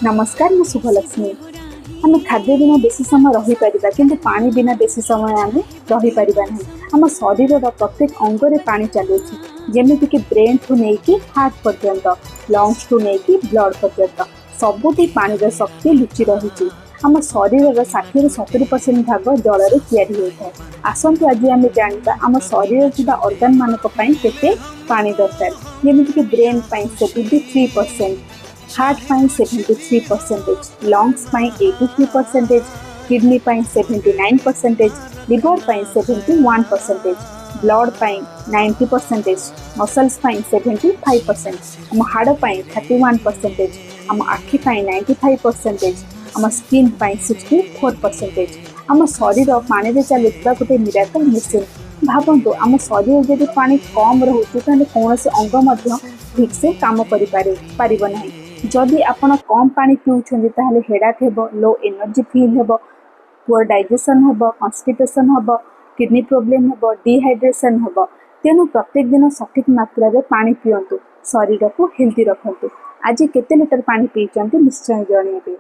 नमस्कार मैं शुभलक्ष्मी। आम खाद्य बिना बेसी समय रही पारिबा किंतु पानी बिना बेसी समय आम रही पारिबा नहीं। आम शरीर प्रत्येक अंगरे पानी चलुछि, जेमिति कि ब्रेन ठू नेकी हार्ट पर्यंत, लंग्स ठू नेकी ब्लड पर्यंत सबुठी पानी शक्ति लुचि रही। आम शरीर 60-70% भाग जल तैयारी होता है। आसतु आज आम जाना आम शरीर थिबा ऑर्गन मानक पई केते पानी दरकार। जेमिति कि ब्रेन पई 73%, हार्ट पाई 73%, लंग्स पाई 83%, किडनी पाई 79%, लिवर पाई 71%, ब्लड पाई 90%, मसल्स पाई 75%, आम हाड़ पाई 31%, आम आखि पाई 95%, आम स्किन पाई 64%। आम शरीर पानी रे चलुवा गोटे मिराकल मेसिन। भावतु आम शरीर जदि पानी कम रोचे ताले कौन से अंग ठीक से काम पारिब नहीं। जदि आपण कम पानी पिउछन्ति ताहले हेडाक हेबो, लो एनर्जी फील हेबो, पुअर डाइजेशन हेबो, कॉन्स्टिपेशन हेबो, किडनी प्रॉब्लम हेबो, डिहाइड्रेशन हेबो। तेणु प्रत्येक दिन सठिक मात्रा रे पानी पियंतु, शरीर को हेल्दी रखंतु। आज केते लीटर पानी पीचन्ति निश्चय जणाइबे।